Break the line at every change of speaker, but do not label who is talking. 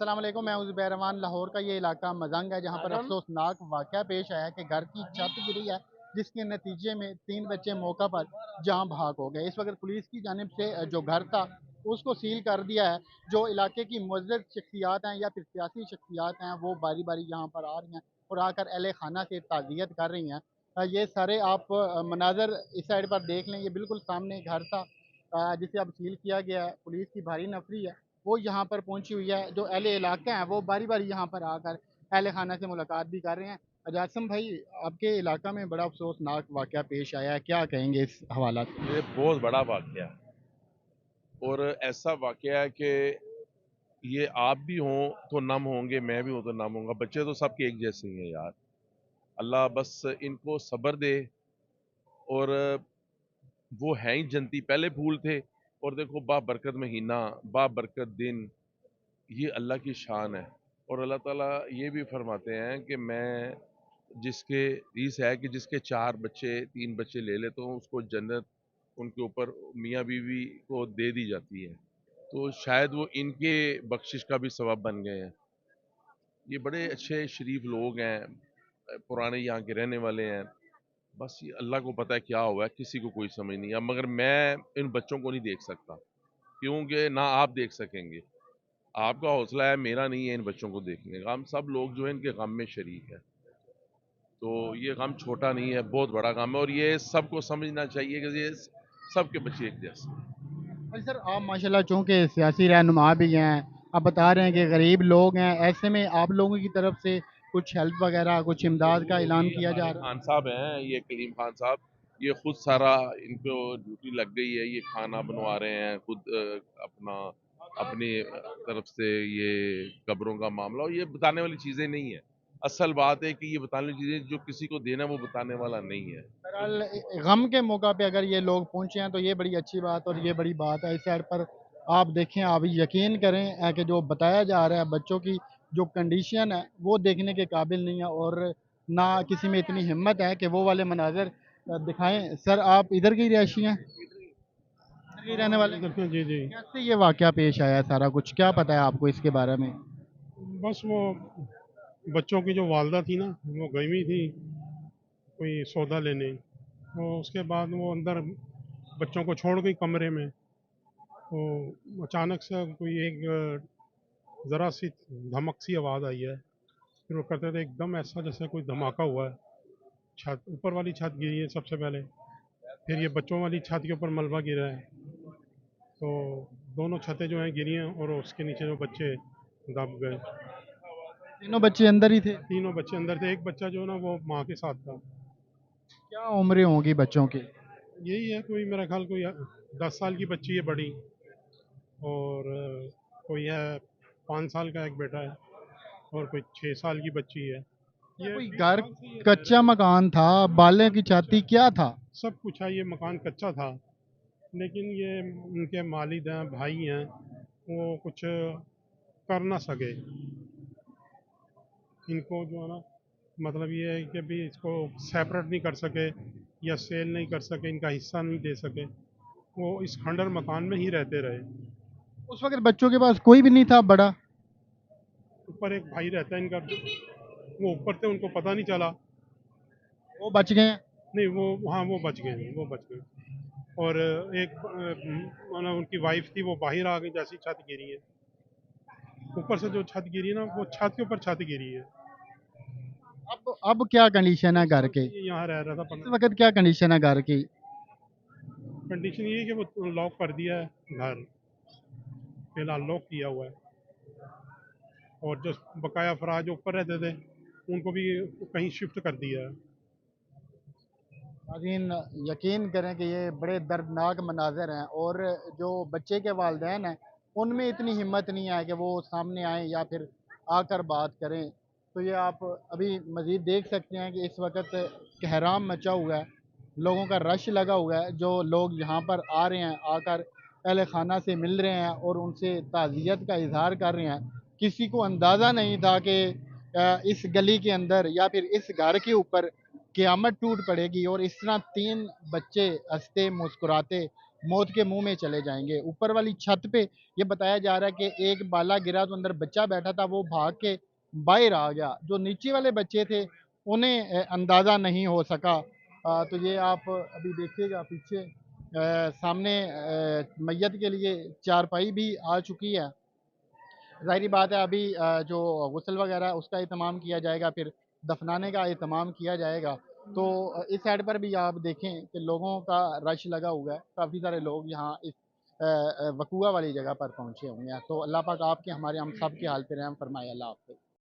अस्सलाम वालेकुम। मैं हूं ज़ुबैर रहमान। लाहौर का ये इलाका मजंग है, जहां पर अफसोसनाक वाक़या पेश आया कि घर की छत गिरी है, जिसके नतीजे में 3 बच्चे मौका पर जाँ भाग हो गए। इस वक्त पुलिस की जानिब से जो घर था उसको सील कर दिया है। जो इलाके की मुअज़्ज़ज़ शख्सियात हैं या फिर सियासी शख्सियात हैं, वो बारी बारी यहाँ पर आ रही हैं और आकर अहले खाना से ताज़ियत कर रही हैं। ये सारे आप मनाज़र इस साइड पर देख लें। ये बिल्कुल सामने घर था जिसे अब सील किया गया है। पुलिस की भारी नफरी है, वो यहाँ पर पहुंची हुई है। जो अहले इलाके हैं वो बारी बारी यहाँ पर आकर अहले खाना से मुलाकात भी कर रहे हैं। अजासम भाई, आपके इलाका में बड़ा अफसोसनाक वाक़या पेश आया है, क्या कहेंगे इस हवाला से?
ये बहुत बड़ा वाक़या है और ऐसा वाक़या है कि ये आप भी हों तो नम होंगे, मैं भी हूँ तो नम होऊँगा। बच्चे तो सबके एक जैसे ही हैं यार। अल्लाह बस इनको सब्र दे और वो हैं ही जन्नती, पहले फूल थे और देखो बाबरकत महीना, बाबरकत दिन, ये अल्लाह की शान है। और अल्लाह ताला ये भी फरमाते हैं कि मैं जिसके हदीस है कि जिसके 4 बच्चे 3 बच्चे ले लेता हूँ उसको जन्नत उनके ऊपर मियाँ बीवी को दे दी जाती है। तो शायद वो इनके बख्शिश का भी सबब बन गए हैं। ये बड़े अच्छे शरीफ लोग हैं, पुराने यहाँ के रहने वाले हैं। बस ये अल्लाह को पता है क्या हुआ है, किसी को कोई समझ नहीं है। मगर मैं इन बच्चों को नहीं देख सकता, क्योंकि ना आप देख सकेंगे। आपका हौसला है, मेरा नहीं है इन बच्चों को देखने का। हम सब लोग जो है इनके गम में शरीक हैं। तो ये गम छोटा नहीं है, बहुत बड़ा गम है और ये सबको समझना चाहिए कि ये सबके बच्चे एक जैसे हैं।
अरे सर, आप माशाल्लाह चूँकि सियासी रहनुमा भी हैं, आप बता रहे हैं कि गरीब लोग हैं, ऐसे में आप लोगों की तरफ से कुछ हेल्प वगैरह, कुछ इमदाद का
तो
ऐलान
ये
किया जा
हमारे
रहा
खान साहब हैं, ये कलीम खान साहब, ये खुद सारा इनको ड्यूटी लग गई है। ये खाना बनवा रहे हैं खुद, अपना अपनी तरफ से। ये कब्रों का मामला, और ये बताने वाली चीज़ें नहीं है। असल बात है कि ये बताने वाली चीज़ें जो किसी को देना वो बताने वाला नहीं है।
है? बहरहाल गम के मौका पे अगर ये लोग पहुँचे हैं तो ये बड़ी अच्छी बात और ये बड़ी बात है। इस साइड पर आप देखें, आप यकीन करें कि जो बताया जा रहा है बच्चों की जो कंडीशन है वो देखने के काबिल नहीं है, और ना किसी में इतनी हिम्मत है कि वो वाले मनाज़र दिखाएं। सर, आप इधर के ही रहायशी हैं, इधर के ही रहने वाले हैं?
इधर के जी जी।
कैसे ये वाक़या पेश आया, सारा कुछ क्या पता है आपको इसके बारे में?
बस वो बच्चों की जो वालदा थी ना, वो गई हुई थी कोई सौदा लेने। तो उसके बाद वो अंदर बच्चों को छोड़ गई कमरे में। तो अचानक से कोई एक ज़रा सी धमक सी आवाज़ आई है। फिर वो करते थे एकदम ऐसा जैसे कोई धमाका हुआ है। छत ऊपर वाली छत गिरी है सबसे पहले, फिर ये बच्चों वाली छत के ऊपर मलबा गिरा है। तो दोनों छतें जो हैं गिरी हैं और उसके नीचे जो बच्चे दब गए।
तीनों बच्चे अंदर ही थे?
तीनों बच्चे अंदर थे, एक बच्चा जो है ना वो माँ के साथ था।
क्या उम्रें होंगी बच्चों की?
यही है, कोई मेरा ख्याल कोई 10 साल की बच्ची है बड़ी, और कोई है 5 साल का एक बेटा है, और कोई 6 साल की बच्ची है।
क्या
ये
कोई
20
घर,
साल से ये रह रहे
कच्चा
हैं।
मकान था, बाले की छाती क्या था?
सब कुछ है, ये मकान कच्चा था, लेकिन ये उनके मालिद हैं, भाई हैं, वो कुछ कर ना सके। इनको जो है ना, मतलब ये है कि भी इसको सेपरेट नहीं कर सके या सेल नहीं कर सके, इनका हिस्सा नहीं दे सके। वो इस खंडर मकान में ही रहते रहे।
उस वक्त बच्चों के पास कोई भी नहीं था बड़ा?
ऊपर एक भाई रहता है इनका, वो ऊपर थे, उनको पता नहीं चला।
वो बच गए हैं?
नहीं, वो, हाँ, वो बच गए हैं, वो बच गए। और एक मतलब उनकी वाइफ थी, वो बाहर आ गई जैसी छत गिरी है। ऊपर से जो छत गिरी है ना, वो छत के ऊपर छत गिरी है।
अब क्या कंडीशन है
दो
घर
साल
की?
से ये यहाँ रह रहा था
इस
15।
वक्त क्या कंडीशन है घर की?
कंडीशन ये है कि वो लॉक कर दिया है घर, फिलहाल लॉक किया हुआ है। और जो बकाया अफराद जो ऊपर रहते थे, उनको भी कहीं शिफ्ट कर दिया है।
नाज़रीन, यकीन करें कि ये बड़े दर्दनाक मनाज़र हैं, और जो बच्चे के वालिदैन हैं उनमें इतनी हिम्मत नहीं है कि वो सामने आएँ या फिर आकर बात करें। तो ये आप अभी मज़ीद देख सकते हैं कि इस वक्त कहराम मचा हुआ है, लोगों का रश लगा हुआ है। जो लोग यहाँ पर आ रहे हैं, आकर अहल खाना से मिल रहे हैं और उनसे ताज़ियत का इज़हार कर रहे हैं। किसी को अंदाज़ा नहीं था कि इस गली के अंदर या फिर इस घर के ऊपर क़यामत टूट पड़ेगी और इस तरह 3 बच्चे हँसते मुस्कुराते मौत के मुंह में चले जाएंगे। ऊपर वाली छत पे ये बताया जा रहा है कि एक बाला गिरा तो अंदर बच्चा बैठा था, वो भाग के बाहर आ गया। जो नीचे वाले बच्चे थे उन्हें अंदाज़ा नहीं हो सका। तो ये आप अभी देखिएगा पीछे सामने मैयत के लिए चारपाई भी आ चुकी है। ज़ाहिर बात है अभी जो गुस्ल वगैरह उसका एहतमाम किया जाएगा, फिर दफनाने का एहतमाम किया जाएगा। तो इस साइड पर भी आप देखें कि लोगों का रश लगा हुआ है, काफ़ी सारे लोग यहाँ इस वकूआ वाली जगह पर पहुँचे हुए हैं। तो अल्लाह पाक आपके हमारे हम सब के हाल पे रहम फरमाए। अल्लाह हाफ़िज़।